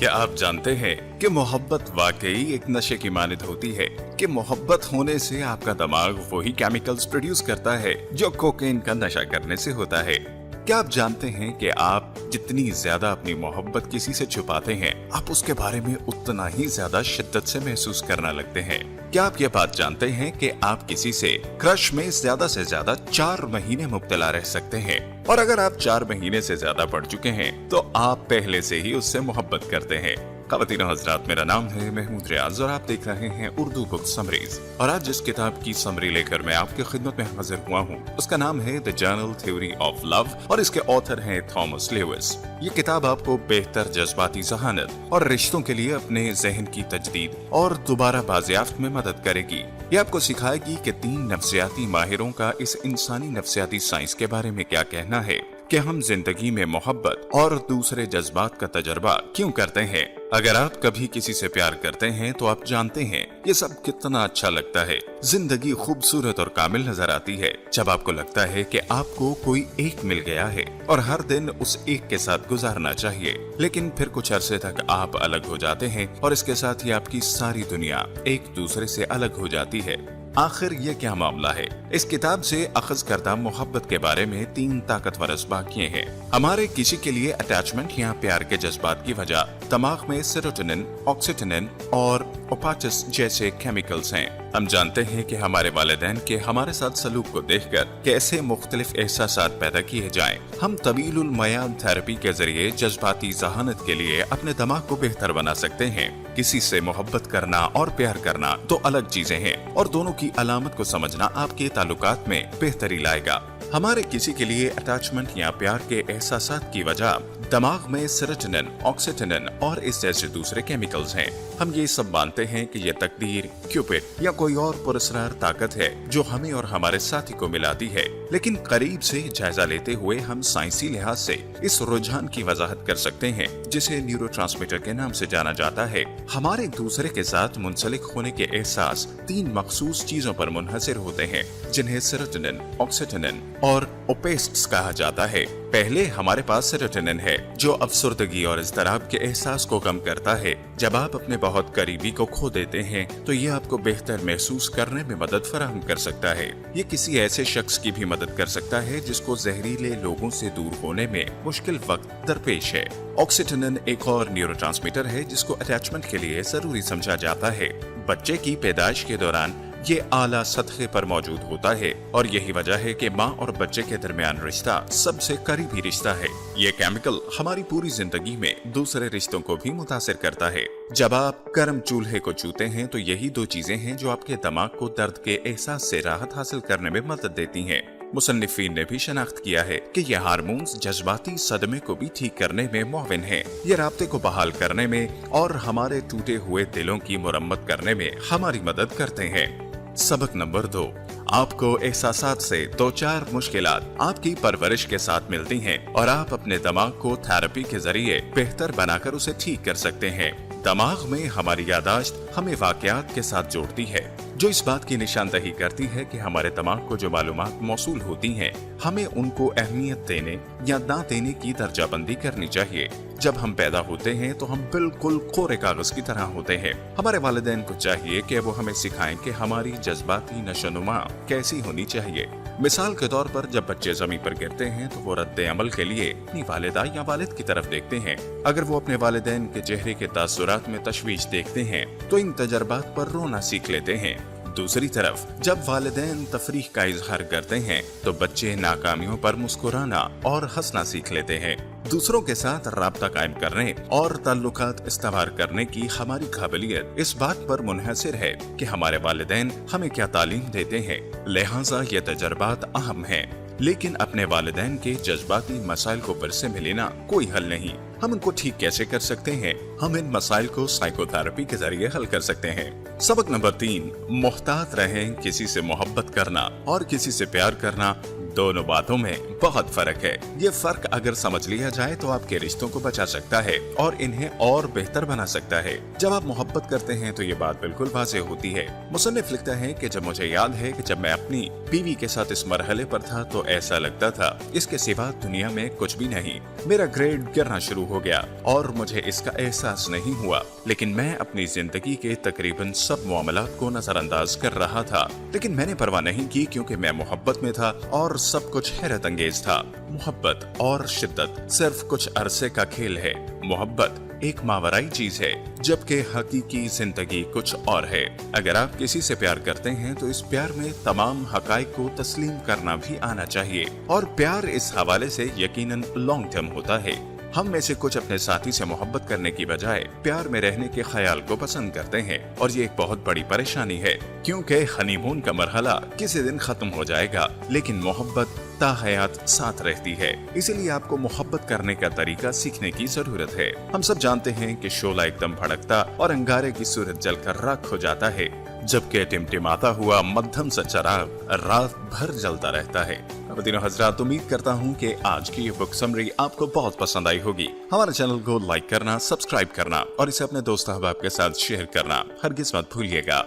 क्या आप जानते हैं कि मोहब्बत वाकई एक नशे की मानिंद होती है कि मोहब्बत होने से आपका दिमाग वही केमिकल्स प्रोड्यूस करता है जो कोकेन का नशा करने से होता है। क्या आप जानते हैं कि आप जितनी ज्यादा अपनी मोहब्बत किसी से छुपाते हैं, आप उसके बारे में उतना ही ज्यादा शिद्दत से महसूस करना लगते हैं। क्या आप ये बात जानते हैं कि आप किसी से क्रश में ज्यादा से ज्यादा 4 महीने मुब्तला रह सकते हैं, और अगर आप 4 महीने से ज्यादा पढ़ चुके हैं तो आप पहले से ही उससे मोहब्बत करते हैं। ख़वातीन और हज़रात, मेरा नाम है महमूद रियाज और आप देख रहे हैं उर्दू बुक समरीज। और आज जिस किताब की समरी लेकर मैं आपकी खिदमत में हाजिर हुआ हूँ उसका नाम है the journal theory of love और इसके ऑथर हैं थॉमस लेविस। ये किताब आपको बेहतर जज्बाती ज़हानत और रिश्तों के लिए अपने जहन की तजदीद और दोबारा बाजियाफ्त में मदद करेगी। ये आपको सिखाएगी कि 3 नफ्सियाती माहिरों का इस इंसानी नफ्सियाती साइंस के बारे में क्या कहना है कि हम जिंदगी में मोहब्बत और दूसरे जज्बात का तजर्बा क्यों करते हैं। अगर आप कभी किसी से प्यार करते हैं तो आप जानते हैं ये सब कितना अच्छा लगता है। जिंदगी खूबसूरत और कामिल नजर आती है जब आपको लगता है कि आपको कोई एक मिल गया है और हर दिन उस एक के साथ गुजारना चाहिए। लेकिन फिर कुछ अरसे तक आप अलग हो जाते हैं और इसके साथ ही आपकी सारी दुनिया एक दूसरे से अलग हो जाती है। आखिर ये क्या मामला है? इस किताब से अखज करदा मोहब्बत के बारे में 3 ताकतवर असबाब किए हैं। हमारे किसी के लिए अटैचमेंट या प्यार के जज्बात की वजह दिमाग में सेरोटोनिन, ऑक्सीटोनिन और ओपाचस जैसे केमिकल्स हैं। हम जानते हैं कि हमारे वालिदैन के हमारे साथ सलूक को देखकर कैसे मुख्तलिफ एहसासात पैदा किए जाएं। हम तवीलुल मयाद थेरेपी के जरिए जज्बाती ज़हानत के लिए अपने दिमाग को बेहतर बना सकते हैं। किसी से मोहब्बत करना और प्यार करना दो अलग चीजें हैं और दोनों की अलामत को समझना आपके ताल्लुकात में बेहतरी लाएगा। हमारे किसी के लिए अटैचमेंट या प्यार के एहसासात की वजह दिमाग में सेरोटोनिन, ऑक्सीटोनिन और इस जैसे दूसरे केमिकल्स हैं। हम ये सब मानते हैं कि ये तकदीर, क्यूपिड या कोई और पुरस्कार ताकत है जो हमें और हमारे साथी को मिलाती है। लेकिन करीब से जायजा लेते हुए हम साइंसी लिहाज से इस रुझान की वजाहत कर सकते हैं जिसे न्यूरोट्रांसमीटर के नाम से जाना जाता है। हमारे एक दूसरे के साथ मुंसलिक होने के एहसास 3 मखसूस चीजों पर मुनहसर होते हैं जिन्हें सेरोटोनिन, ऑक्सीटोनिन और ओपेस्ट्स कहा जाता है। पहले हमारे पास सेरोटोनिन है जो अफसुर्दगी और इज़्तिराब के एहसास को कम करता है। जब आप अपने बहुत करीबी को खो देते हैं तो ये आपको बेहतर महसूस करने में मदद फराहम कर सकता है। ये किसी ऐसे शख्स की भी मदद कर सकता है जिसको जहरीले लोगों से दूर होने में मुश्किल वक्त दरपेश है। ऑक्सीटोनिन एक और न्यूरोट्रांसमीटर है जिसको अटैचमेंट के लिए जरूरी समझा जाता है। बच्चे की पैदाइश के दौरान ये आला सतहे पर मौजूद होता है और यही वजह है कि माँ और बच्चे के दरमियान रिश्ता सबसे करीबी रिश्ता है। ये केमिकल हमारी पूरी जिंदगी में दूसरे रिश्तों को भी मुतासिर करता है। जब आप गर्म चूल्हे को छूते हैं तो यही 2 चीजें हैं जो आपके दिमाग को दर्द के एहसास से राहत हासिल करने में मदद देती हैं। मुसन्निफीन ने भी शनाख्त किया है कि ये हार्मोन्स जज्बाती सदमे को भी ठीक करने में मुआविन हैं। ये राब्ते को बहाल करने में और हमारे टूटे हुए दिलों की मुरम्मत करने में हमारी मदद करते हैं। सबक नंबर 2, आपको एहसासात से 2-4 मुश्किलात आपकी परवरिश के साथ मिलती हैं और आप अपने दिमाग को थेरेपी के जरिए बेहतर बनाकर उसे ठीक कर सकते हैं। दिमाग में हमारी यादाश्त हमें वाकयात के साथ जोड़ती है जो इस बात की निशानदही करती है कि हमारे दिमाग को जो मालूमात मौसूल होती हैं हमें उनको अहमियत देने या ना देने की दर्जाबंदी करनी चाहिए। जब हम पैदा होते हैं तो हम बिल्कुल कोरे कागज की तरह होते हैं। हमारे वालिदैन को चाहिए कि वो हमें सिखाएं कि हमारी जज्बाती नशोनुमा कैसी होनी चाहिए। मिसाल के तौर पर जब बच्चे जमीन पर गिरते हैं तो वो रद्द अमल के लिए अपनी वालिदा या वालिद की तरफ देखते हैं। अगर वो अपने वालिदैन के चेहरे के तासुरात में तशवीश देखते हैं तो इन तजर्बात पर रोना सीख लेते हैं। दूसरी तरफ जब वालिदैन तफरीह का इजहार करते हैं तो बच्चे नाकामियों पर मुस्कुराना और हंसना सीख लेते हैं। दूसरों के साथ राब्ता कायम करने और ताल्लुकात इस्तेवार करने की हमारी काबिलियत इस बात पर मुनहसिर है कि हमारे वालिदैन हमें क्या तालीम देते हैं। लिहाजा ये तजर्बात अहम हैं। लेकिन अपने वालिदैन के जज्बाती मसाइल को बरसे में लेना कोई हल नहीं। हम उनको ठीक कैसे कर सकते हैं? हम इन मसाइल को साइकोथेरेपी के जरिए हल कर सकते हैं। सबक नंबर 3, मोहतात रहें। किसी से मोहब्बत करना और किसी से प्यार करना दोनों बातों में बहुत फर्क है। ये फर्क अगर समझ लिया जाए तो आपके रिश्तों को बचा सकता है और इन्हें और बेहतर बना सकता है। जब आप मोहब्बत करते हैं तो ये बात बिल्कुल वाज़ेह होती है। मुसन्निफ लिखता है कि जब मुझे याद है कि जब मैं अपनी बीवी के साथ इस मरहले पर था तो ऐसा लगता था इसके सिवा दुनिया में कुछ भी नहीं। मेरा ग्रेड गिरना शुरू हो गया और मुझे इसका एहसास नहीं हुआ, लेकिन मैं अपनी जिंदगी के तकरीबन सब मामलात को नजरअंदाज कर रहा था। लेकिन मैंने परवाह नहीं की क्योंकि मैं मोहब्बत में था और सब कुछ हैरत अंगेज था। मोहब्बत और शिद्दत सिर्फ कुछ अरसे का खेल है। मोहब्बत एक मावराई चीज है, जबकि हकीकी जिंदगी कुछ और है। अगर आप किसी से प्यार करते हैं तो इस प्यार में तमाम हकाइक को तस्लीम करना भी आना चाहिए और प्यार इस हवाले से यकीनन लॉन्ग टर्म होता है। हम में से कुछ अपने साथी से मोहब्बत करने की बजाय प्यार में रहने के ख्याल को पसंद करते हैं और ये एक बहुत बड़ी परेशानी है, क्योंकि हनीमून का मरहला किसी दिन खत्म हो जाएगा लेकिन मोहब्बत ताहयात साथ रहती है। इसीलिए आपको मोहब्बत करने का तरीका सीखने की जरूरत है। हम सब जानते हैं कि शोला एकदम भड़कता और अंगारे की सूरत जलकर राख हो जाता है, जबकि टिमटिमाता हुआ मध्यम सा चिराग रात भर जलता रहता है। तीनों हजरात, उम्मीद करता हूँ कि आज की ये बुक समरी आपको बहुत पसंद आई होगी। हमारे चैनल को लाइक करना, सब्सक्राइब करना और इसे अपने दोस्त अहबाब के साथ शेयर करना हरगिज मत भूलिएगा।